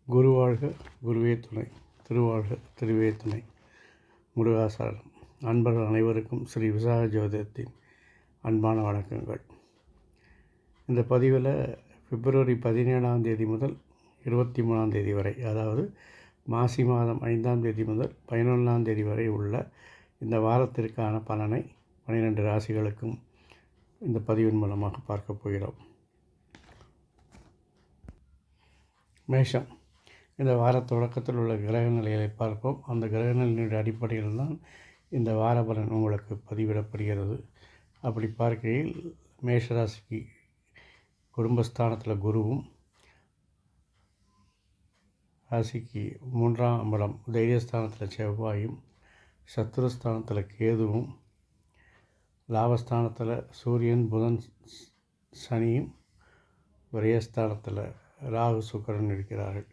குருவாழ்க குருவே துணை, திருவாழ்க திருவே துணை. முருகாசரணம். அன்பர்கள் அனைவருக்கும் ஸ்ரீ விசாக ஜோதிடத்தின் அன்பான வணக்கங்கள். இந்த பதிவில் பிப்ரவரி 17ஆம் தேதி முதல் 23ஆம் தேதி வரை, அதாவது மாசி மாதம் 5ஆம் தேதி முதல் 11ஆம் தேதி வரை உள்ள இந்த வாரத்திற்கான பலனை 12 ராசிகளுக்கும் இந்த பதிவின் மூலமாக பார்க்க போகிறோம். மேஷம். இந்த வார தொடக்கத்தில் உள்ள கிரக நிலைகளை பார்ப்போம். அந்த கிரக நிலையினுடைய அடிப்படையில் தான் இந்த வார பலன் உங்களுக்கு பதிவிடப்படுகிறது. அப்படி பார்க்கையில் மேஷராசிக்கு குடும்பஸ்தானத்தில் குருவும், ராசிக்கு 3ஆம் இடம் தைரியஸ்தானத்தில் செவ்வாயும், சத்துருஸ்தானத்தில் கேதுவும், லாபஸ்தானத்தில் சூரியன் புதன் சனியும், விரயஸ்தானத்தில் ராகு சுக்கிரன் இருக்கிறார்கள்.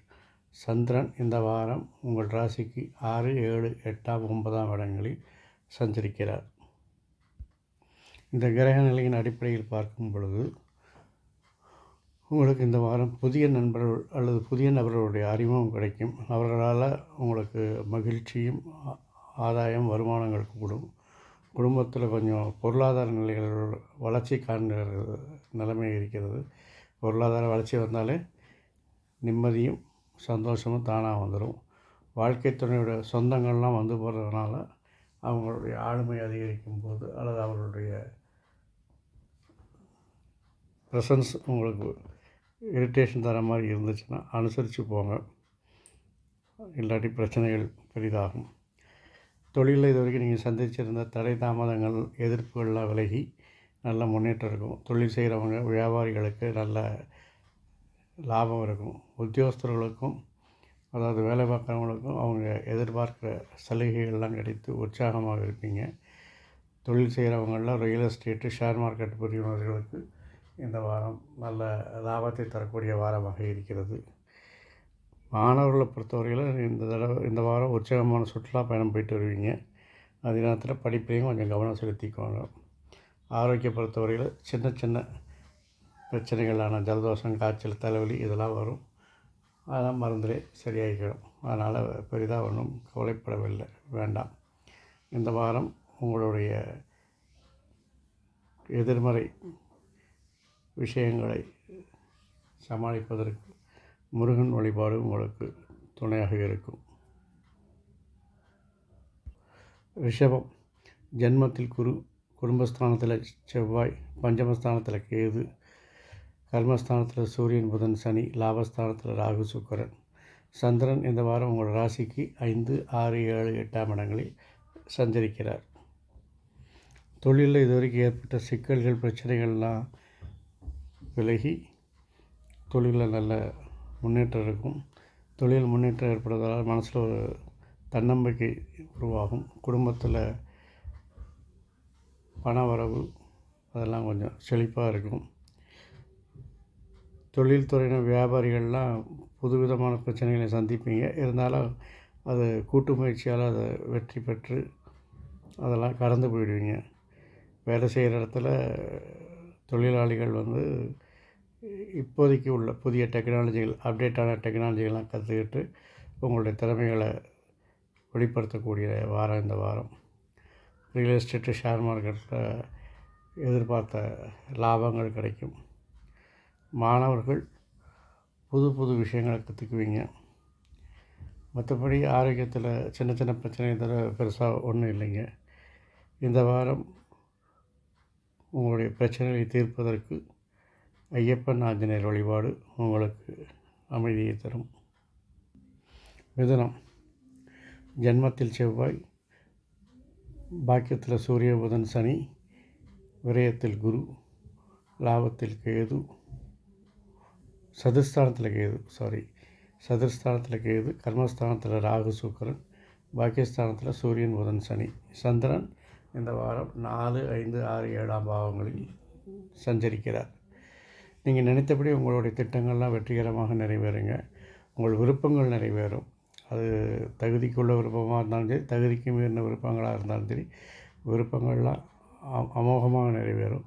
சந்திரன் இந்த வாரம் உங்கள் ராசிக்கு 6, 7, 8, 9ஆம் இடங்களில் சஞ்சரிக்கிறார். இந்த கிரக நிலையின் அடிப்படையில் பார்க்கும் பொழுது உங்களுக்கு இந்த வாரம் புதிய நண்பர்கள் அல்லது புதிய நபர்களுடைய அறிமுகம் கிடைக்கும். அவர்களால் உங்களுக்கு மகிழ்ச்சியும் ஆதாயம் வருமானங்கள் கூடும். குடும்பத்தில் கொஞ்சம் பொருளாதார நிலைகள் வளர்ச்சி காண்கிற நிலைமை இருக்கிறது. பொருளாதார வளர்ச்சி வந்தாலே நிம்மதியும் சந்தோஷமும் தானாக வந்துடும். வாழ்க்கை துணையோட சொந்தங்கள்லாம் வந்து போகிறதுனால அவங்களுடைய ஆளுமை அதிகரிக்கும் போது அல்லது அவர்களுடைய ப்ரெசன்ஸ் உங்களுக்கு இரிட்டேஷன் தர மாதிரி இருந்துச்சுன்னா அனுசரித்து போங்க, இல்லாட்டி பிரச்சனைகள் பெரிதாகும். தொழிலில் இது வரைக்கும் நீங்கள் சந்திச்சிருந்த தடை தாமதங்கள் எதிர்ப்புகள்லாம் விலகி நல்ல முன்னேற்றம் இருக்கும். தொழில் செய்கிறவங்க வியாபாரிகளுக்கு நல்ல லாபம் இருக்கும். உத்தியோகஸ்தர்களுக்கும் அதாவது வேலை பார்க்குறவங்களுக்கும் அவங்க எதிர்பார்க்குற சலுகைகள்லாம் கிடைத்து உற்சாகமாக இருப்பீங்க. தொழில் செய்கிறவங்களில் ரியல் எஸ்டேட்டு, ஷேர் மார்க்கெட் புரியுனர்களுக்கு இந்த வாரம் நல்ல லாபத்தை தரக்கூடிய வாரமாக இருக்கிறது. மாணவர்களை பொறுத்தவரையில் இந்த வாரம் உற்சாகமான சுற்றுலா பயணம் போயிட்டு வருவீங்க. அதே நேரத்தில் படிப்பிலையும் கொஞ்சம் கவனம் செலுத்திக்கோங்க. ஆரோக்கிய பொறுத்தவரையில் சின்ன சின்ன பிரச்சனைகளான ஜலதோஷம், காய்ச்சல், தலைவலி இதெல்லாம் வரும். அதெல்லாம் மருந்திலே சரியாகிடும். அதனால் பெரிதாக ஒன்றும் கவலைப்படவில்லை வேண்டாம். இந்த வாரம் உங்களுடைய எதிர்மறை விஷயங்களை சமாளிப்பதற்கு முருகன் வழிபாடு உங்களுக்கு துணையாக இருக்கும். ரிஷபம். ஜென்மத்தில் குரு, குடும்பஸ்தானத்தில் செவ்வாய், பஞ்சமஸ்தானத்தில் கேது, கர்மஸ்தானத்தில் சூரியன் புதன் சனி, லாபஸ்தானத்தில் ராகு சுக்கிரன். சந்திரன் இந்த வாரம் உங்கள் ராசிக்கு 5, 6, 7, 8ஆம் இடங்களில் சஞ்சரிக்கிறார். தொழிலில் இதுவரைக்கும் ஏற்பட்ட சிக்கல்கள், பிரச்சனைகள்லாம் விலகி தொழிலில் நல்ல முன்னேற்றம் இருக்கும். தொழில் முன்னேற்றம் ஏற்படுவதால் மனசில் ஒரு தன்னம்பிக்கை உருவாகும். குடும்பத்தில் பண வரவு அதெல்லாம் கொஞ்சம் செழிப்பாக இருக்கும். தொழில்துறையினர் வியாபாரிகள்லாம் புதுவிதமான பிரச்சனைகளை சந்திப்பீங்க. இருந்தாலும் அது கூட்டு முயற்சியால் அதை வெற்றி பெற்று அதெல்லாம் கடந்து போயிடுவீங்க. வேலை செய்கிற இடத்துல தொழிலாளிகள் இப்போதைக்கு உள்ள புதிய டெக்னாலஜிகள், அப்டேட்டான டெக்னாலஜிகள்லாம் கற்றுக்கிட்டு உங்களுடைய திறமைகளை வெளிப்படுத்தக்கூடிய வாரம் இந்த வாரம். ரியல் எஸ்டேட்டு, ஷேர் மார்க்கெட்டில் எதிர்பார்த்த லாபங்கள் கிடைக்கும். மாணவர்கள் புது புது விஷயங்களை கற்றுக்குவீங்க. மற்றபடி ஆரோக்கியத்தில் சின்ன சின்ன பிரச்சனை தவிர பெருசாக ஒன்றும் இல்லைங்க. இந்த வாரம் உங்களுடைய பிரச்சனைகளை தீர்ப்பதற்கு ஐயப்பன் ஆஞ்சநேயர் வழிபாடு உங்களுக்கு அமைதியை தரும். மிதுனம். ஜென்மத்தில் செவ்வாய், பாக்கியத்தில் சூரிய புதன் சனி, விரயத்தில் குரு, லாபத்தில் கேது, சதுர்ஸ்தானத்தில் கேது, கர்மஸ்தானத்தில் ராகு சுக்கிரன், பாக்கியஸ்தானத்தில் சூரியன் புதன் சனி. சந்திரன் இந்த வாரம் 4, 5, 6, 7ஆம் பாவங்களில் சஞ்சரிக்கிறார். நீங்கள் நினைத்தபடி உங்களுடைய திட்டங்கள்லாம் வெற்றிகரமாக நிறைவேறுங்க. உங்கள் விருப்பங்கள் நிறைவேறும். அது தகுதிக்குள்ள விருப்பமாக இருந்தாலும் சரி, தகுதிக்கு மீறின விருப்பங்களாக இருந்தாலும் சரி, விருப்பங்கள்லாம் அமோகமாக நிறைவேறும்.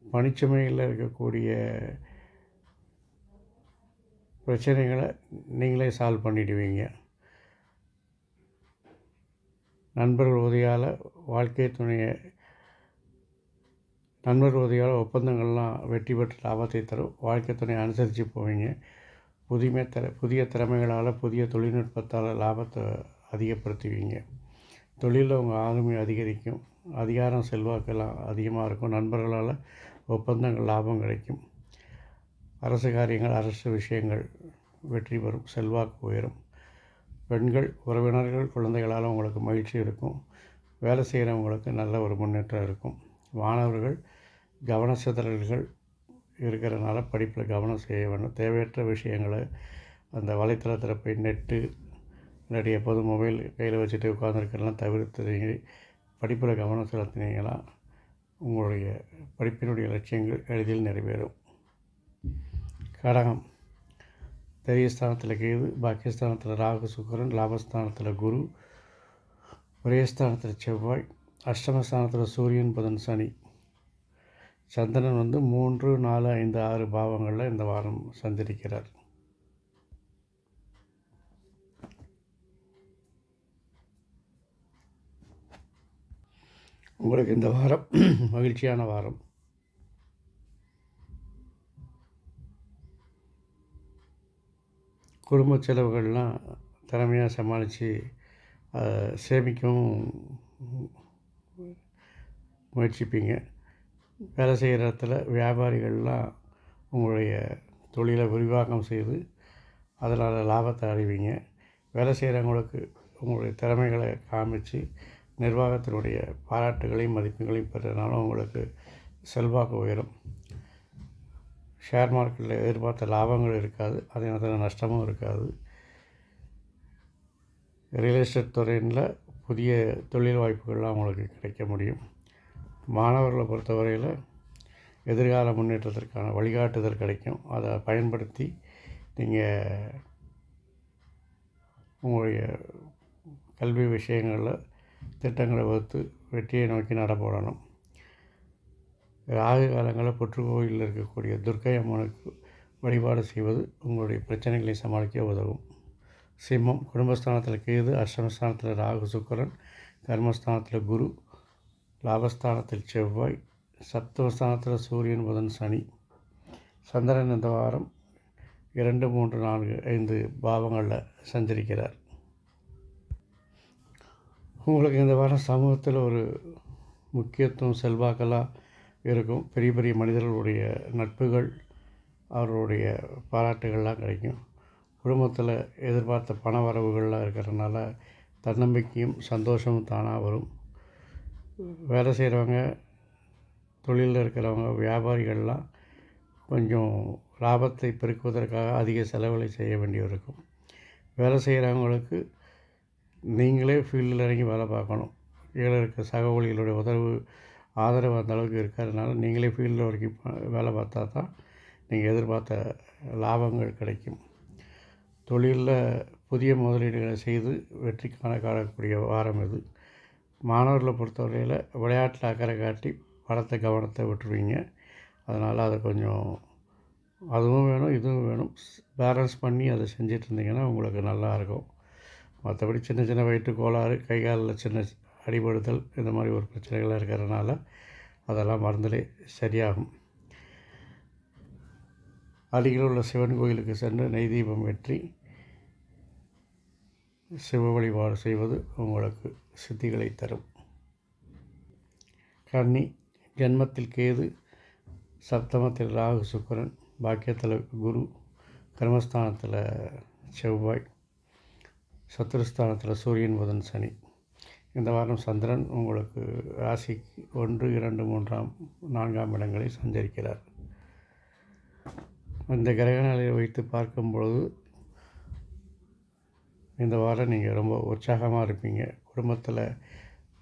பணிச்சுமையில் இருக்கக்கூடிய பிரச்சனைகளை நீங்களே சால்வ் பண்ணிடுவீங்க. நண்பர்கள் உதவியால் ஒப்பந்தங்கள்லாம் வெற்றி பெற்று லாபத்தை தரும். வாழ்க்கை துணையை அனுசரித்து போவீங்க. புதிய திறமைகளால், புதிய தொழில்நுட்பத்தால் லாபத்தை அதிகப்படுத்துவீங்க. தொழிலில் உங்கள் ஆளுமை அதிகரிக்கும். அதிகாரம், செல்வாக்கெல்லாம் அதிகமாக இருக்கும். நண்பர்களால் ஒப்பந்தங்கள் லாபம் கிடைக்கும். அரசு காரியங்கள், அரசு விஷயங்கள் வெற்றி பெறும். செல்வாக்கு உயரும். பெண்கள், உறவினர்கள், குழந்தைகளால் உங்களுக்கு மகிழ்ச்சி இருக்கும். வேலை செய்கிறவங்களுக்கு நல்ல ஒரு முன்னேற்றம் இருக்கும். மாணவர்கள் கவனச்சிதறல்கள் இருக்கிறனால படிப்பில் கவனம் செய்ய வேண்டும். தேவையற்ற விஷயங்களை, அந்த வலைத்தளத்தில் போய் நெட்டு இல்லாட்டி எப்போதும் மொபைல் கையில் வச்சுட்டு உட்காந்துருக்கலாம் தவிர்த்து படிப்பில் கவனம் செலுத்தினீங்கன்னா உங்களுடைய படிப்பினுடைய லட்சியங்கள் எளிதில் நிறைவேறும். கடகம், தைரியஸ்தானத்தில் கேது, பாக்கியஸ்தானத்தில் ராகு சுக்கிரன், லாபஸ்தானத்தில் குரு, விரயஸ்தானத்தில் செவ்வாய், அஷ்டமஸ்தானத்தில் சூரியன் புதன் சனி. சந்திரன் 3, 4, 5, 6 பாவங்களில் இந்த வாரம் சஞ்சரிக்கிறார். உங்களுக்கு இந்த வாரம் மகிழ்ச்சியான வாரம். குடும்ப செலவுகள்லாம் திறமையாக சமாளித்து சேமிக்கவும் முயற்சிப்பீங்க. வேலை செய்கிற இடத்துல வியாபாரிகள்லாம் உங்களுடைய தொழிலை விரிவாக்கம் செய்து அதனால் லாபத்தை அடைவீங்க. வேலை செய்கிறவங்களுக்கு உங்களுடைய திறமைகளை காமிச்சு நிர்வாகத்தினுடைய பாராட்டுகளையும் மதிப்புகளையும் பெறதுனால உங்களுக்கு செல்வாக்கு உயரும். ஷேர் மார்க்கெட்டில் எதிர்பார்த்த லாபங்கள் இருக்காது, அதே நேரத்தில் நஷ்டமும் இருக்காது. ரியல் எஸ்டேட் துறையில் புதிய தொழில் வாய்ப்புகள்லாம் உங்களுக்கு கிடைக்க முடியும். மாணவர்களை பொறுத்தவரையில் எதிர்கால முன்னேற்றத்திற்கான வழிகாட்டுதல் கிடைக்கும். அதை பயன்படுத்தி நீங்கள் உங்களுடைய கல்வி விஷயங்களில் திட்டங்களை வகுத்து வெற்றியை நோக்கி நடப்படணும். ராகு காலங்களில் புற்றுக்கோயிலில் இருக்கக்கூடிய துர்க்கை அம்மனுக்கு வழிபாடு செய்வது உங்களுடைய பிரச்சனைகளை சமாளிக்க உதவும். சிம்மம், குடும்பஸ்தானத்தில் கேது, அஷ்டமஸ்தானத்தில் ராகு சுக்கிரன், கர்மஸ்தானத்தில் குரு, லாபஸ்தானத்தில் செவ்வாய், சப்தமஸ்தானத்தில் சூரியன் புதன் சனி. சந்திரன் இந்த வாரம் 2, 3, 4, 5 பாவங்களில் சஞ்சரிக்கிறார். உங்களுக்கு இந்த வாரம் சமூகத்தில் ஒரு முக்கியத்துவம், செல்வாக்கெல்லாம் இருக்கும். பெரிய பெரிய மனிதர்களுடைய நட்புகள், அவர்களுடைய பாராட்டுகள்லாம் கிடைக்கும். குடும்பத்தில் எதிர்பார்த்த பண வரவுகள்லாம் இருக்கிறதுனால தன்னம்பிக்கையும் சந்தோஷமும் தானாக வரும். வேலை செய்கிறவங்க, தொழிலில் இருக்கிறவங்க, வியாபாரிகள்லாம் கொஞ்சம் லாபத்தை பெருக்குவதற்காக அதிக செலவுகளை செய்ய வேண்டியிருக்கும். வேலை செய்கிறவங்களுக்கு நீங்களே ஃபீல்டில் இறங்கி வேலை பார்க்கணும். கீழே இருக்க சக ஊழியர்களுடைய ஆதரவு அந்த அளவுக்கு இருக்கிறதுனால நீங்களே ஃபீல்டில் வரைக்கும் வேலை பார்த்தா தான் நீங்கள் எதிர்பார்த்த லாபங்கள் கிடைக்கும். தொழிலில் புதிய முதலீடுகளை செய்து வெற்றி காணக்கூடிய வாரம் இது. மாணவர்களை பொறுத்தவரையில் விளையாட்டில் அக்கறை காட்டி கவனத்தை விட்டுருவீங்க. அதனால் அதை கொஞ்சம் அதுவும் வேணும், இதுவும் வேணும், பேலன்ஸ் பண்ணி அதை செஞ்சிட்டு இருந்தீங்கன்னா உங்களுக்கு நல்லாயிருக்கும். மற்றபடி சின்ன சின்ன வயிற்று கோளாறு, கை காலில் சின்ன அடிபடுதல், இந்த மாதிரி ஒரு பிரச்சனைகள்லாம் இருக்கிறதுனால அதெல்லாம் மருந்திலே சரியாகும். அருகில் உள்ள சிவன் கோயிலுக்கு சென்று நெய் தீபம் ஏற்றி சிவ வழிபாடு செய்வது உங்களுக்கு சித்திகளை தரும். கன்னி, ஜென்மத்தில் கேது, சப்தமத்தில் ராகு சுக்கிரன், பாக்கியத்தில் குரு, கர்மஸ்தானத்தில் செவ்வாய், சத்துருஸ்தானத்தில் சூரியன் புதன் சனி. இந்த வாரம் சந்திரன் உங்களுக்கு ராசிக்கு 1, 2, 3, 4 இடங்களில் சஞ்சரிக்கிறார். இந்த கிரக நிலையை வைத்து பார்க்கும்பொழுது இந்த வாரம் நீங்கள் ரொம்ப உற்சாகமாக இருப்பீங்க. குடும்பத்தில்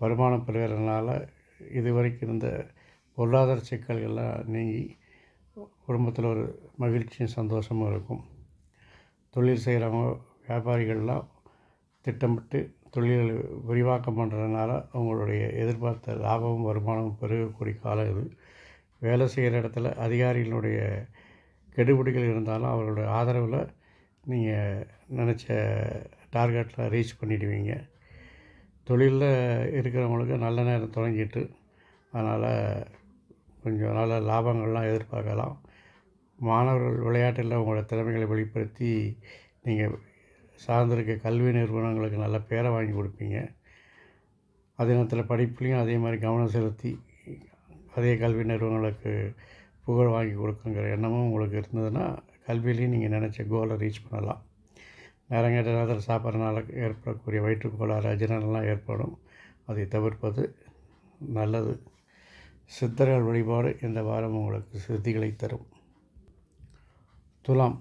வருமானம் பெறுகிறதுனால இதுவரைக்கும் இருந்த பொருளாதார சிக்கல்கள்லாம் நீங்கி குடும்பத்தில் ஒரு மகிழ்ச்சியும் சந்தோஷமும் இருக்கும். தொழில் செய்கிறவங்க, வியாபாரிகள்லாம் திட்டமிட்டு தொழில்களை விரிவாக்கம் பண்ணுறதுனால உங்களுடைய எதிர்பார்த்த லாபமும் வருமானமும் பெருகக்கூடிய காலம் இது. வேலை செய்கிற இடத்துல அதிகாரிகளுடைய கெடுபிடிகள் இருந்தாலும் அவர்களுடைய ஆதரவில் நீங்கள் நினச்ச டார்கெட்டில் ரீச் பண்ணிடுவீங்க. தொழிலில் இருக்கிறவங்களுக்கு நல்ல நேரம் தொடங்கிட்டு, அதனால் கொஞ்சம் நல்ல லாபங்கள்லாம் எதிர்பார்க்கலாம். மாணவர்கள் விளையாட்டில் உங்களோட திறமைகளை வெளிப்படுத்தி நீங்கள் சார்ந்திருக்க கல்வி நிறுவனங்களுக்கு நல்ல பேரை வாங்கி கொடுப்பீங்க. அதே நேரத்தில் படிப்புலேயும் அதே மாதிரி கவனம் செலுத்தி அதே கல்வி நிறுவனங்களுக்கு புகழ் வாங்கி கொடுக்குங்கிற எண்ணமும் உங்களுக்கு இருந்ததுன்னா கல்வியிலையும் நீங்கள் நினச்ச கோலை ரீச் பண்ணலாம். நேரங்கேட்ட நேரத்தில் சாப்பிட்றதுனால ஏற்படக்கூடிய வயிற்றுக்கோளாறு அஜீரணம்லாம் ஏற்படும். அதை தவிர்ப்பது நல்லது. சித்தர்கள் வழிபாடு இந்த வாரம் உங்களுக்கு சித்திகளை தரும். துலாம்,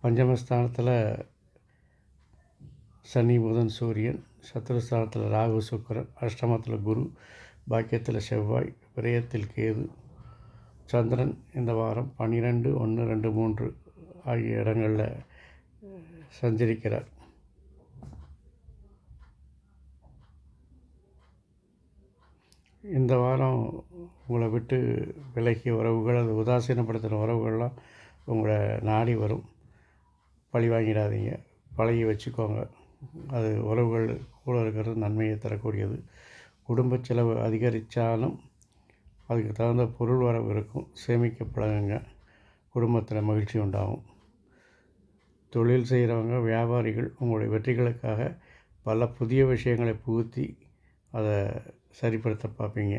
பஞ்சமஸ்தானத்தில் சனி புதன் சூரியன், சத்துருஸ்தானத்தில் ராகு சுக்கிரன், அஷ்டமத்தில் குரு, பாக்கியத்தில் செவ்வாய், விரயத்தில் கேது, சந்திரன் இந்த வாரம் 12, 1, 2, 3 ஆகிய இடங்களில் சஞ்சரிக்கிறார். இந்த வாரம் உங்களை விட்டு விலகிய உறவுகள், அது உதாசீனப்படுத்தின உறவுகள்லாம் உங்களை நாடி வரும். பழி வாங்கிடாதீங்க, பழகி வச்சுக்கோங்க. அது உறவுகள் கூட இருக்கிறது நன்மையை தரக்கூடியது. குடும்ப செலவு அதிகரித்தாலும் அதுக்கு தகுந்த பொருள் வரவு இருக்கும். சேமிக்க பழகுங்க, குடும்பத்தில் மகிழ்ச்சி உண்டாகும். தொழில் செய்கிறவங்க, வியாபாரிகள் உங்களுடைய வெற்றிகளுக்காக பல புதிய விஷயங்களை புகுத்தி அதை சரிப்படுத்த பார்ப்பீங்க.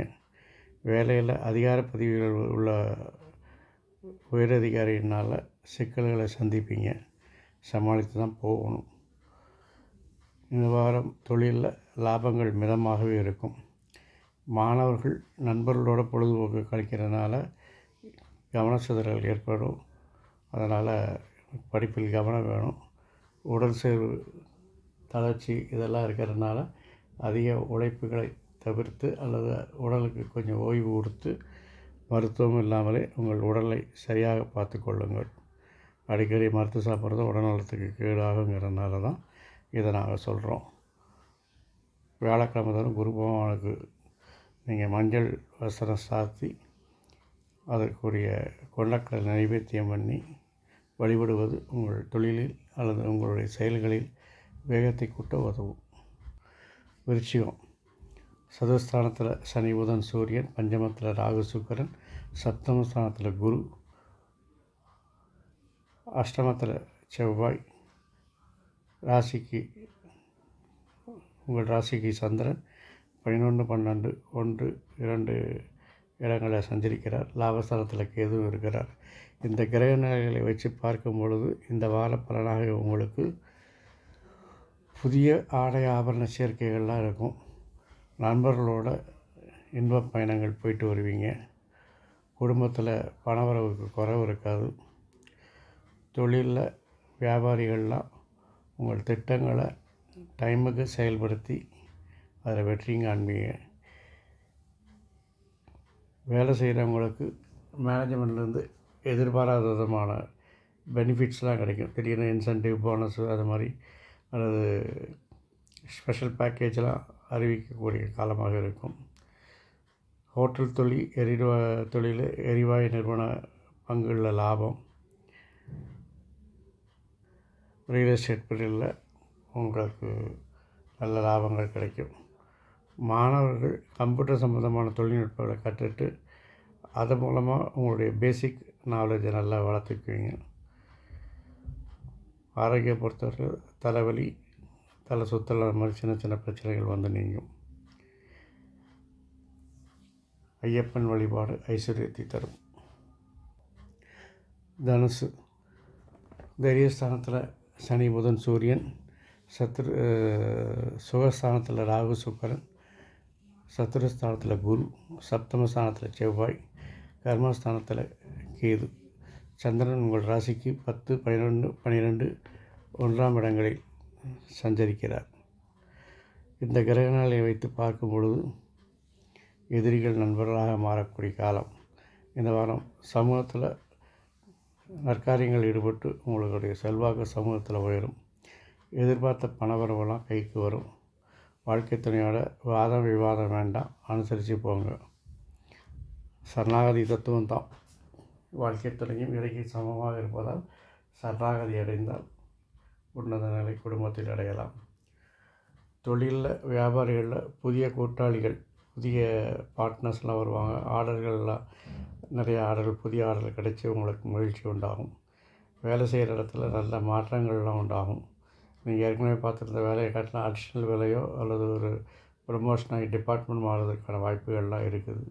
வேலையில் அதிகார பதவிகள் உள்ள உயரதிகாரியினால் சிக்கல்களை சந்திப்பீங்க. சமாளித்து தான் போகணும். இந்த வாரம் தொழிலில் லாபங்கள் மிதமாகவே இருக்கும். மாணவர்கள் நண்பர்களோட பொழுதுபோக்கு கழிக்கிறதுனால கவனச்சிதறல் ஏற்படும். அதனால் படிப்பில் கவனம் வேணும். உடல் சேர்வு, தளர்ச்சி இதெல்லாம் இருக்கிறதுனால அதிக உழைப்புகளை தவிர்த்து அல்லது உடலுக்கு கொஞ்சம் ஓய்வு கொடுத்து மருத்துவம் இல்லாமலே உங்கள் உடலை சரியாக பார்த்து கொள்ளுங்கள். அடிக்கடி மருந்து சாப்பிட்றது உடல்நலத்துக்கு கேடாகுங்கிறதுனால தான் இதை நாங்கள் சொல்கிறோம். வியாழக்கிழமை தரும் குரு பகவானுக்கு நீங்கள் மஞ்சள் வஸ்திரம் சாத்தி அதற்குரிய கொண்டக்கடலை நைவேத்தியம் பண்ணி வழிபடுவது உங்கள் தொழிலில் அல்லது உங்களுடைய செயல்களில் வேகத்தை கூட்ட உதவும். விருச்சிகம், சதுஸ்தானத்தில் சனி புதன் சூரியன், பஞ்சமத்தில் ராகு சுக்கிரன், சப்தமஸ்தானத்தில் குரு, அஷ்டமத்தில் செவ்வாய், உங்கள் ராசிக்கு சந்திரன் 11, 12, 1, 2 இடங்களில் சஞ்சரிக்கிறார். லாபஸ்தானத்தில் கேது இருக்கிறார். இந்த கிரக நிலைகளை வச்சு பார்க்கும் பொழுது இந்த வார பலனாக உங்களுக்கு புதிய ஆடை ஆபரண சேர்க்கைகள்லாம் இருக்கும். நண்பர்களோட இன்ப பயணங்கள் போயிட்டு வருவீங்க. குடும்பத்தில் பணவரவுக்கு குறைவு இருக்காது. தொழிலில் வியாபாரிகள்லாம் உங்கள் திட்டங்களை டைமுக்கு செயல்படுத்தி அதில் வெற்றியும் காண்பீங்க. வேலை செய்கிறவங்களுக்கு மேனேஜ்மெண்ட்லேருந்து எதிர்பாராத விதமான பெனிஃபிட்ஸ்லாம் கிடைக்கும். திடீர்னு இன்சென்டிவ், போனஸு அது மாதிரி அல்லது ஸ்பெஷல் பேக்கேஜெலாம் அறிவிக்கக்கூடிய காலமாக இருக்கும். ஹோட்டல் தொழில், எரிவாயு நிறுவன பங்குகளில் லாபம். ரியல் எஸ்டேட் தொழிலில் உங்களுக்கு நல்ல லாபங்கள் கிடைக்கும். மாணவர்கள் கம்ப்யூட்டர் சம்மந்தமான தொழில்நுட்பங்களை கற்றுட்டு அதன் மூலமாக உங்களுடைய பேசிக் நாலேஜை நல்லா வளர்த்துக்குவீங்க. ஆரோக்கிய பொறுத்தவரை தலைவலி, தலை சுத்தல் அது மாதிரி சின்ன சின்ன பிரச்சனைகள் வந்து நீங்கும். ஐயப்பன் வழிபாடு ஐஸ்வர்யத்தை தரும். தனுசு, தைரியஸ்தானத்தில் சனி புதன் சூரியன், சுகஸ்தானத்தில் ராகு சுக்கிரன், சத்துருஸ்தானத்தில் குரு, சப்தமஸ்தானத்தில் செவ்வாய், கர்மஸ்தானத்தில் கேது, சந்திரன் உங்கள் ராசிக்கு 10, 11, 12, 1ஆம் இடங்களில் சஞ்சரிக்கிறார். இந்த கிரகங்களை வைத்து பார்க்கும் பொழுது எதிரிகள் நண்பர்களாக மாறக்கூடிய காலம். இந்த வாரம் சமூகத்தில் நற்காரியங்கள் ஈடுபட்டு உங்களுடைய செல்வாக்கு சமூகத்தில் உயரும். எதிர்பார்த்த பணவரவெல்லாம் கைக்கு வரும். வாழ்க்கை துணையோட வாதம் விவாதம் வேண்டாம், அனுசரித்து போங்க. சரணாகதி தத்துவம் தான் வாழ்க்கை துணையும் இறைக்கு சமமாக இருப்பதால் சரணாகதி அடைந்தால் உன்னத நிலை குடும்பத்தில் அடையலாம். தொழிலில் வியாபாரிகளில் புதிய கூட்டாளிகள், புதிய பார்ட்னர்ஸ்லாம் வருவாங்க. ஆர்டர்கள்லாம் நிறைய ஆர்டர்கள், புதிய ஆர்டர்கள் கிடைச்சி உங்களுக்கு மகிழ்ச்சி உண்டாகும். வேலை செய்கிற இடத்துல நல்ல மாற்றங்கள்லாம் உண்டாகும். நீங்கள் ஏற்கனவே பார்த்துருந்த வேலையை காட்டிலும் அடிஷ்னல் வேலையோ அல்லது ஒரு ப்ரமோஷனாகி டிபார்ட்மெண்ட் மாறுவதற்கான வாய்ப்புகள்லாம் இருக்குது.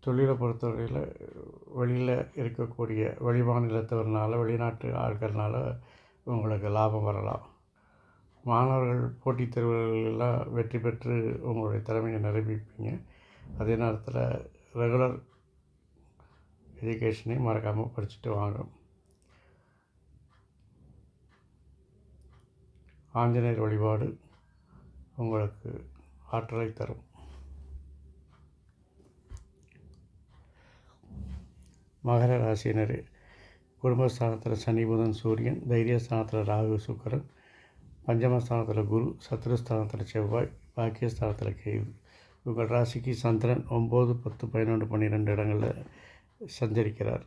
தொழிலை பொறுத்தவரையில் வெளியில் இருக்கக்கூடிய வெளி மாநிலத்தவர்னால, வெளிநாட்டு ஆட்கள்னால உங்களுக்கு லாபம் வரலாம். மாணவர்கள் போட்டித் தேர்வுகளெல்லாம் வெற்றி பெற்று உங்களுடைய திறமையை நிரூபிப்பீங்க. அதே நேரத்தில் ரெகுலர் எஜுகேஷனையும் மறக்காமல் படிச்சுட்டு வாங்க. ஆஞ்சநேயர் வழிபாடு உங்களுக்கு ஆற்றலை தரும். மகர ராசியினர் குடும்பஸ்தானத்தில் சனி புதன் சூரியன், தைரியஸ்தானத்தில் ராகு சுக்கிரன், பஞ்சமஸ்தானத்தில் குரு, சத்துருஸ்தானத்தில் செவ்வாய், பாக்கியஸ்தானத்தில் கேது. உங்கள் ராசிக்கு சந்திரன் 9, 10, 11, 12 இடங்களில் சஞ்சரிக்கிறார்.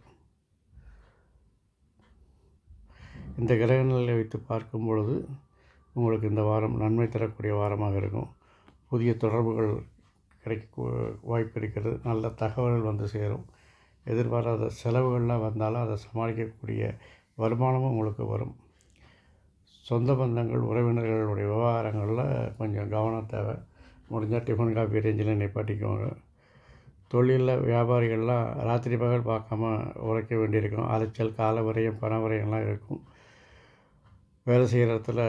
இந்த கிரக நிலையை வைத்து பார்க்கும் பொழுது உங்களுக்கு இந்த வாரம் நன்மை தரக்கூடிய வாரமாக இருக்கும். புதிய தொடர்புகள் கிடைக்க வாய்ப்பு இருக்கிறது. நல்ல தகவல்கள் வந்து சேரும். எதிர்பாராத செலவுகள்லாம் வந்தாலும் அதை சமாளிக்கக்கூடிய வருமானமும் உங்களுக்கு வரும். சொந்த பந்தங்கள், உறவினர்களுடைய விவகாரங்களில் கொஞ்சம் கவனம் தேவை. முடிஞ்சால் டிஃபன் காஃபி ரேஞ்சில் நிப்பாட்டிக்குவாங்க. தொழிலில் வியாபாரிகள்லாம் ராத்திரி பகல் பார்க்காம உழைக்க வேண்டியிருக்கும். அலைச்சல், கால விரயம், பண விரயம்லாம் இருக்கும். வேலை செய்கிற இடத்துல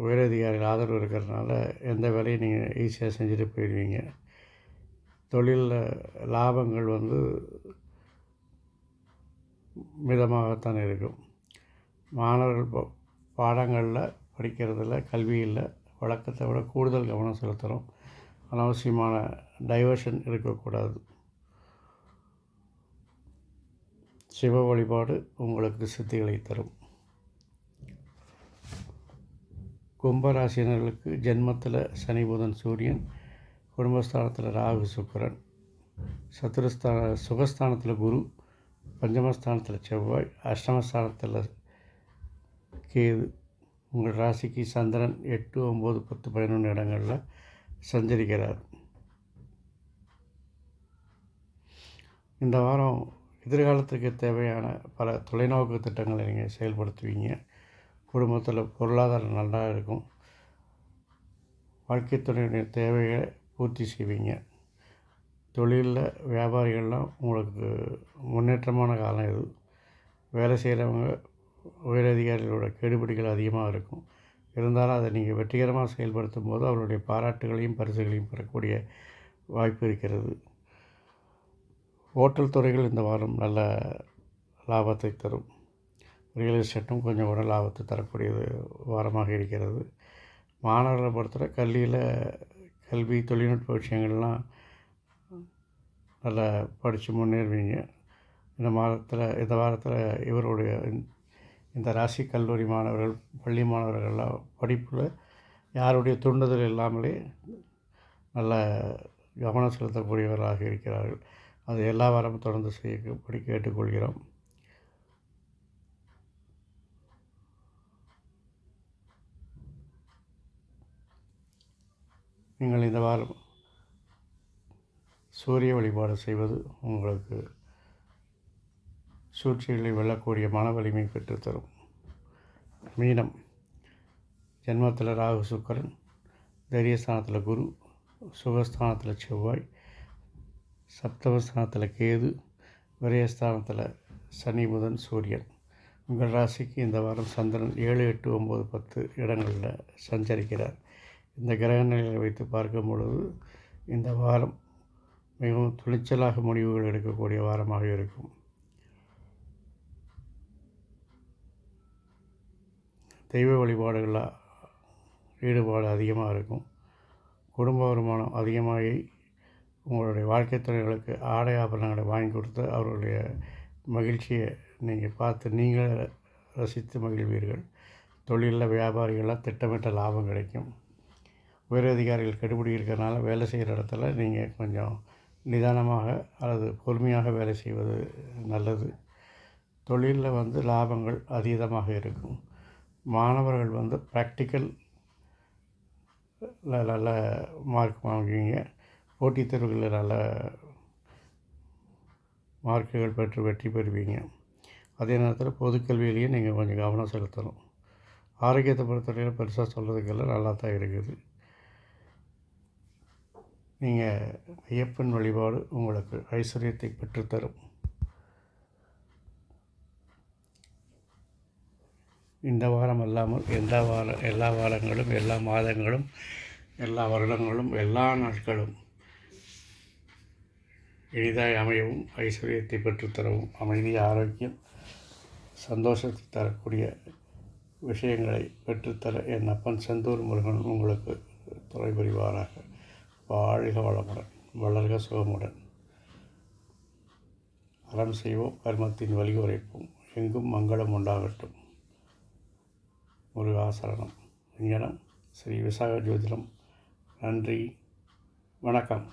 உயரதிகாரிகள் ஆதரவு இருக்கிறதுனால எந்த வேலையும் நீங்கள் ஈஸியாக செஞ்சுட்டு போயிடுவீங்க. தொழிலில் லாபங்கள் வந்து மிதமாகத்தான் இருக்கும். மாணவர்கள் பாடங்களில் படிக்கிறதில், கல்வியில் வழக்கத்தை விட கூடுதல் கவனம் செலுத்தணும். அனாவசியமான டைவர்ஷன் இருக்கக்கூடாது. சிவ வழிபாடு உங்களுக்கு சித்திகளை தரும். கும்பராசினர்களுக்கு ஜென்மத்தில் சனி புதன் சூரியன், குடும்பஸ்தானத்தில் ராகு சுக்கிரன், சுகஸ்தானத்தில் குரு, பஞ்சமஸ்தானத்தில் செவ்வாய், அஷ்டமஸ்தானத்தில் கேது. உங்கள் ராசிக்கு சந்திரன் 8, 9, 10, 11 இடங்களில் சஞ்சரிக்கிறார். இந்த வாரம் எதிர்காலத்துக்கு தேவையான பல தொலைநோக்கு திட்டங்களை நீங்கள் செயல்படுத்துவீங்க. குடும்பத்தில் பொருளாதாரம் நல்லா இருக்கும். வாழ்க்கை துணையுடைய தேவைகளை பூர்த்தி செய்வீங்க. தொழிலில் வியாபாரிகள்லாம் உங்களுக்கு முன்னேற்றமான காலம் இது. வேலை செய்கிறவங்க உயரதிகாரிகளோட கெடுபிடிகள் அதிகமாக இருக்கும். இருந்தாலும் அதை நீங்கள் வெற்றிகரமாக செயல்படுத்தும் போது அவருடைய பாராட்டுகளையும் பரிசுகளையும் பெறக்கூடிய வாய்ப்பு இருக்கிறது. ஹோட்டல் துறைகள் இந்த வாரம் நல்ல லாபத்தை தரும். ரியல் எஸ்டேட்டும் கொஞ்சம் கூட லாபத்தை தரக்கூடிய வாரமாக இருக்கிறது. மாணவர்களை பொறுத்தவரை கல்வி, தொழில்நுட்ப விஷயங்கள்லாம் நல்லா படித்து முன்னேறுவீங்க. இந்த வாரத்தில் இவருடைய இந்த ராசி கல்லூரி மாணவர்கள், பள்ளி மாணவர்கள்லாம் படிப்பில் யாருடைய தூண்டுதல் இல்லாமலே நல்ல கவனம் செலுத்தக்கூடியவர்களாக இருக்கிறார்கள். அது எல்லா வாரமும் தொடர்ந்து செய்யப்படி கேட்டுக்கொள்கிறோம். நீங்கள் இந்த வாரம் சூரிய வழிபாடு செய்வது உங்களுக்கு சூழ்ச்சிகளை வெல்லக்கூடிய மன வலிமை பெற்றுத்தரும். மீனம் ஜென்மத்தில் ராகு சுக்கிரன், தைரியஸ்தானத்தில் குரு, சுகஸ்தானத்தில் செவ்வாய், சப்தமஸ்தானத்தில் கேது, விரயஸ்தானத்தில் சனி புதன் சூரியன். உங்கள் ராசிக்கு இந்த வாரம் சந்திரன் 7, 8, 9, 10 இடங்களில் சஞ்சரிக்கிறார். இந்த கிரக நிலையை வைத்து பார்க்கும் பொழுது இந்த வாரம் மிகவும் துணிச்சலாக முடிவுகள் எடுக்கக்கூடிய வாரமாக இருக்கும். தெய்வ வழிபாடுகளில் ஈடுபாடு அதிகமாக இருக்கும். குடும்ப வருமானம் அதிகமாகி உங்களுடைய வாழ்க்கை துறைகளுக்கு ஆடை ஆபரணங்களை வாங்கி கொடுத்து அவர்களுடைய மகிழ்ச்சியை நீங்கள் பார்த்து நீங்கள் ரசித்து மகிழ்வீர்கள். தொழிலில் வியாபாரிகளாக திட்டமிட்ட லாபம் கிடைக்கும். உயரதிகாரிகள் கெடுபிடி இருக்கிறதுனால வேலை செய்கிற இடத்துல நீங்கள் கொஞ்சம் நிதானமாக அல்லது பொறுமையாக வேலை செய்வது நல்லது. தொழிலில் வந்து லாபங்கள் அதீதமாக இருக்கும். மாணவர்கள் வந்து ப்ராக்டிக்கல் நல்ல மார்க் வாங்குவீங்க. போட்டித் தேர்வுகளில் நல்ல மார்க்குகள் பெற்று வெற்றி பெறுவீங்க. அதே நேரத்தில் பொதுக்கல்வியிலையும் நீங்கள் கொஞ்சம் கவனம் செலுத்தணும். ஆரோக்கியத்தை பொறுத்தவரையில் பெருசாக சொல்கிறதுக்கெல்லாம் நல்லா தான் இருக்குது. நீங்கள் ஐயப்பன் வழிபாடு உங்களுக்கு ஐஸ்வர்யத்தை பெற்றுத்தரும். இந்த வாரம் அல்லாமல் எல்லா வாரங்களும், எல்லா மாதங்களும், எல்லா வருடங்களும், எல்லா நாட்களும் எளிதாய் அமையவும், ஐஸ்வர்யத்தை பெற்றுத்தரவும், அமைதி, ஆரோக்கியம், சந்தோஷத்தை தரக்கூடிய விஷயங்களை பெற்றுத்தர என் அப்பன் செந்தூர் முருகன் உங்களுக்கு துணை புரிவாராக. வாழ்க வளமுடன், வளர்க சுகமுடன். அறம் செய்வோம், கர்மத்தின் வழி உரைப்போம். எங்கும் மங்களம் உண்டாகட்டும். முருகாசரணம். விஞ்ஞானம் ஸ்ரீ விசாக ஜோதிடம். நன்றி, வணக்கம்.